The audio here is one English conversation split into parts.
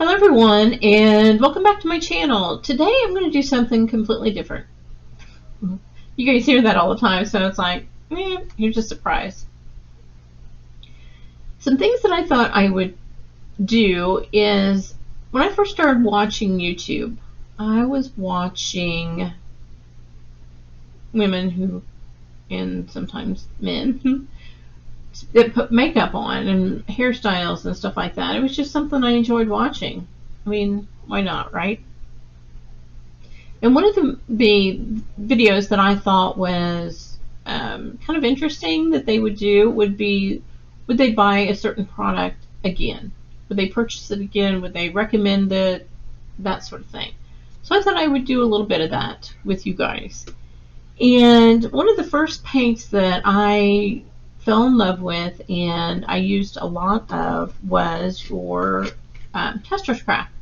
Hello everyone, and welcome back to my channel. Today I'm going to do something completely different. You guys hear that all the time, so it's like, here's a surprise. Some things that I thought I would do is, when I first started watching YouTube, I was watching women who, and sometimes men, that put makeup on and hairstyles and stuff like that. It was just something I enjoyed watching. I mean, why not, right? And one of the videos that I thought was kind of interesting that they would do would be, would they buy a certain product again? Would they purchase it again? Would they recommend it? That sort of thing. So I thought I would do a little bit of that with you guys. And one of the first paints that I fell in love with and I used a lot of was your Tester's Craft.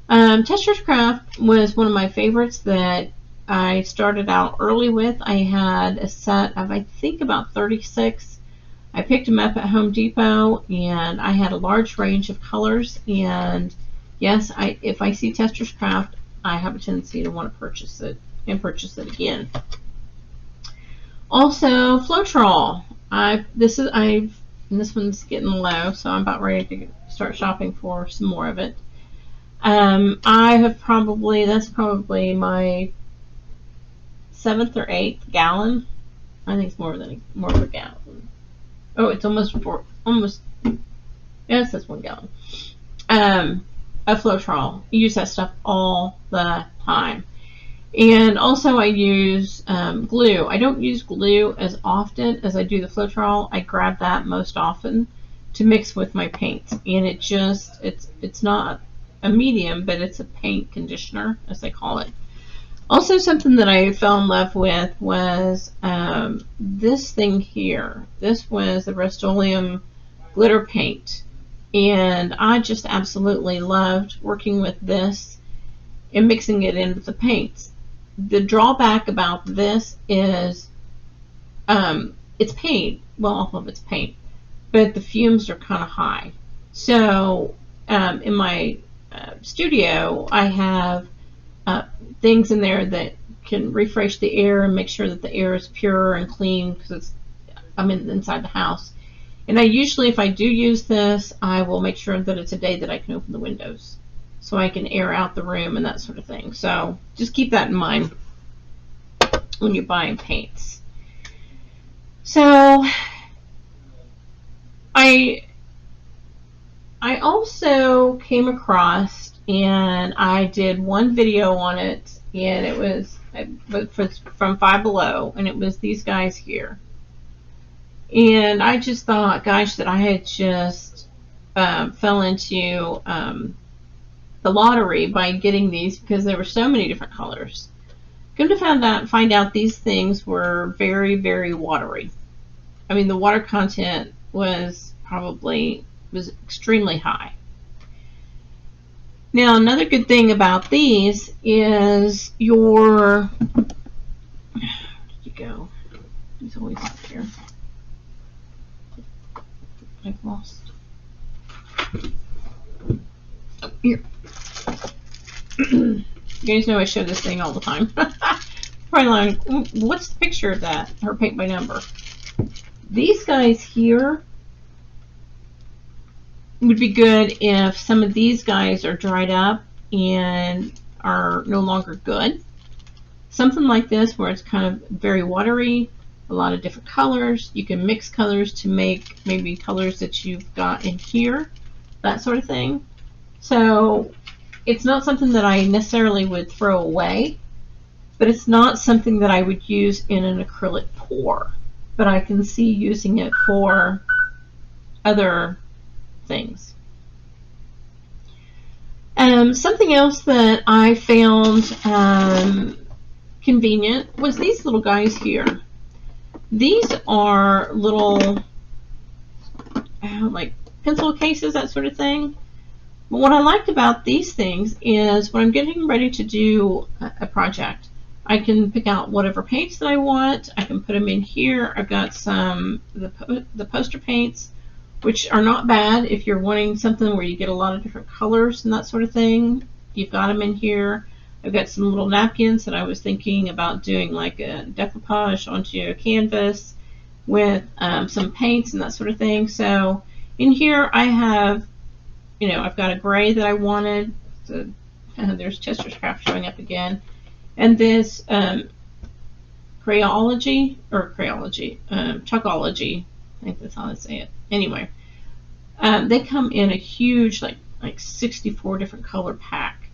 Tester's Craft was one of my favorites that I started out early with. I had a set of, I think, about 36. I picked them up at Home Depot, and I had a large range of colors. And yes, if I see Tester's Craft, I have a tendency to want to purchase it and purchase it again. Also, Floetrol. This one's getting low, so I'm about ready to start shopping for some more of it. I have that's probably my 7th or 8th gallon. I think it's more of a gallon. Oh, it's almost, yes, that's 1 gallon. Of Floetrol. I use that stuff all the time. And also I use glue. I don't use glue as often as I do the Floetrol. I grab that most often to mix with my paints. And it's not a medium, but it's a paint conditioner, as they call it. Also, something that I fell in love with was this thing here. This was the Rust-Oleum glitter paint. And I just absolutely loved working with this and mixing it in with the paints. The drawback about this is it's paint. Well, all of it's paint, but the fumes are kind of high. So in my studio, I have things in there that can refresh the air and make sure that the air is pure and clean because I'm inside the house. And I usually, if I do use this, I will make sure that it's a day that I can open the windows, so I can air out the room and that sort of thing. So just keep that in mind when you're buying paints. So I also came across, and I did one video on it, and it was from Five Below, and it was these guys here. And I just thought, gosh, that I had just fell into the lottery by getting these, because there were so many different colors. Come to find out these things were very, very watery. I mean, the water content was extremely high. Now, another good thing about these is where did you go? He's always up here. I've lost. Oh, here. You guys know I show this thing all the time. Probably like, what's the picture of that? Or paint by number. These guys here would be good if some of these guys are dried up and are no longer good. Something like this where it's kind of very watery, a lot of different colors. You can mix colors to make maybe colors that you've got in here, that sort of thing. So it's not something that I necessarily would throw away, but it's not something that I would use in an acrylic pour. But I can see using it for other things. Something else that I found convenient was these little guys here. These are little like pencil cases, that sort of thing. But what I liked about these things is when I'm getting ready to do a project, I can pick out whatever paints that I want. I can put them in here. I've got some the poster paints, which are not bad if you're wanting something where you get a lot of different colors and that sort of thing. You've got them in here. I've got some little napkins that I was thinking about doing like a decoupage onto a canvas with some paints and that sort of thing. So in here I have, I've got a gray that I wanted. So, there's Chester's Craft showing up again. And this Crayoology, Chalkology, I think that's how I say it. Anyway, they come in a huge, like 64 different color pack.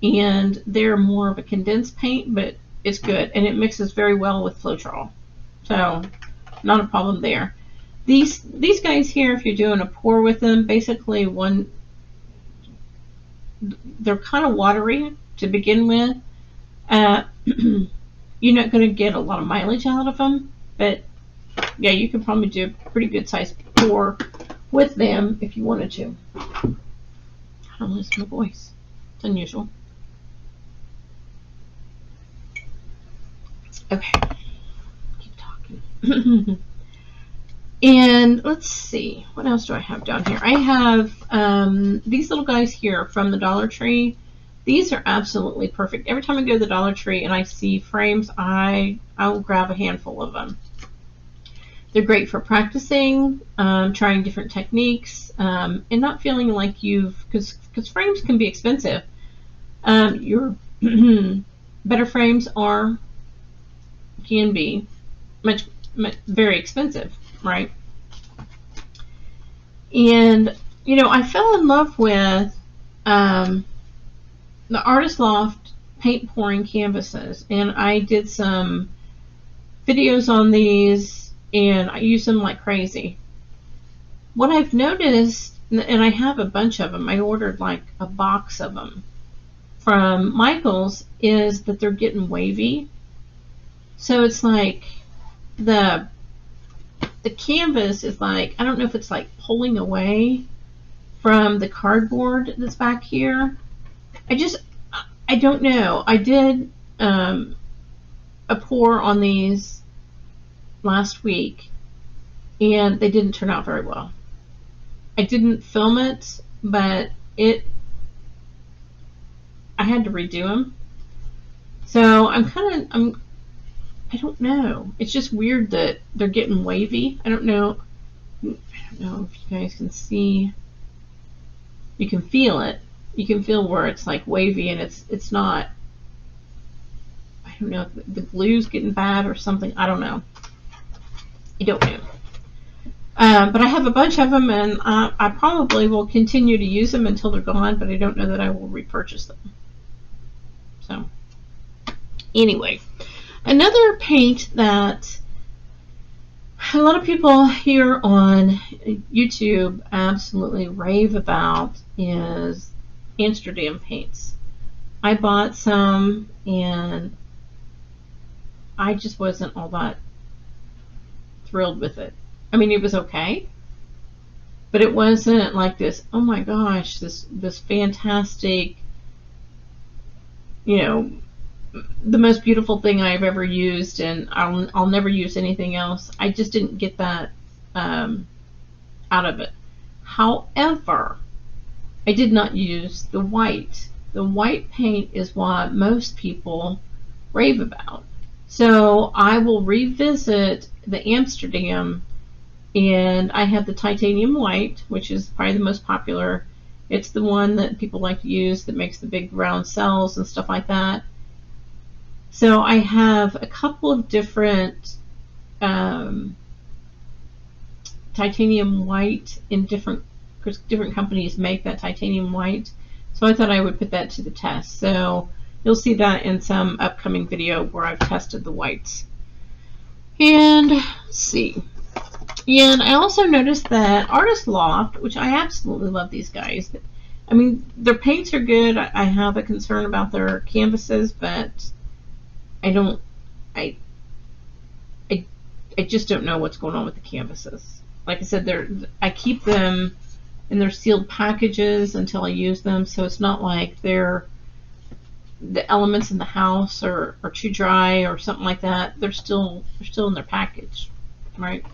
And they're more of a condensed paint, but it's good. And it mixes very well with Floetrol. So, not a problem there. These guys here, if you're doing a pour with them, basically they're kind of watery to begin with. You're not going to get a lot of mileage out of them, but yeah, you could probably do a pretty good size pour with them if you wanted to. I don't lose my voice. It's unusual. Okay, keep talking. And let's see, what else do I have down here? I have these little guys here from the Dollar Tree. These are absolutely perfect. Every time I go to the Dollar Tree and I see frames, I will grab a handful of them. They're great for practicing, trying different techniques, and not feeling like because frames can be expensive. Your better frames can be much very expensive, right? And I fell in love with the Artist Loft paint pouring canvases, and I did some videos on these, and I use them like crazy. What I've noticed, and I have a bunch of them, I ordered like a box of them from Michael's, is that they're getting wavy. So it's like the canvas is like, I don't know if it's like pulling away from the cardboard that's back here. I don't know. I did a pour on these last week, and they didn't turn out very well. I didn't film it, but I had to redo them. So I don't know. It's just weird that they're getting wavy. I don't know if you guys can see. You can feel it. You can feel where it's like wavy, and it's not. I don't know if the glue's getting bad or something. I don't know. I don't know. But I have a bunch of them, and I probably will continue to use them until they're gone, but I don't know that I will repurchase them. So, anyway, another paint that a lot of people here on YouTube absolutely rave about is Amsterdam Paints. I bought some, and I just wasn't all that thrilled with it. I mean, it was okay, but it wasn't like this, oh my gosh, this fantastic, the most beautiful thing I've ever used, and I'll never use anything else. I just didn't get that out of it. However, I did not use the white. The white paint is what most people rave about. So I will revisit the Amsterdam, and I have the titanium white, which is probably the most popular. It's the one that people like to use that makes the big round cells and stuff like that. So I have a couple of different titanium white in different companies make that titanium white. So I thought I would put that to the test. So you'll see that in some upcoming video where I've tested the whites. And let's see. And I also noticed that Artist Loft, which I absolutely love these guys. I mean, their paints are good. I have a concern about their canvases, but I just don't know what's going on with the canvases. Like I said, I keep them in their sealed packages until I use them, so it's not like the elements in the house are too dry or something like that. They're still in their package, right?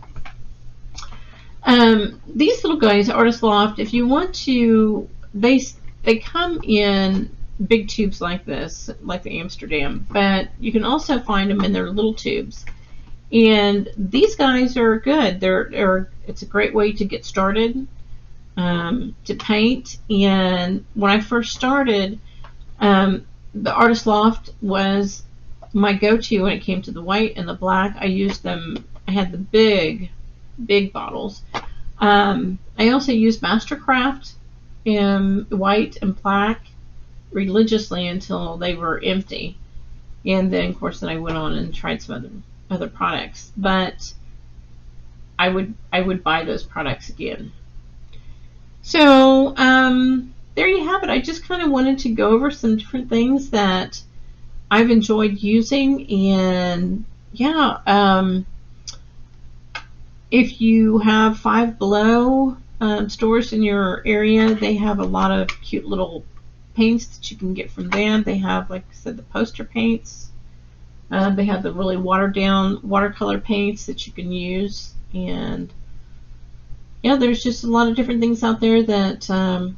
These little guys, Artist Loft, if you want to, they come in big tubes like this, like the Amsterdam, but you can also find them in their little tubes. And these guys are good. It's a great way to get started, to paint. And when I first started, the Artist Loft was my go-to when it came to the white and the black. I used them. I had the big bottles. I also used Mastercraft in white and black religiously until they were empty, and then of course I went on and tried some other products. But I would buy those products again. So there you have it. I just kind of wanted to go over some different things that I've enjoyed using, and yeah. If you have Five Below stores in your area, they have a lot of cute little paints that you can get from them. They have, like I said, the poster paints. They have the really watered down watercolor paints that you can use. And yeah, there's just a lot of different things out there that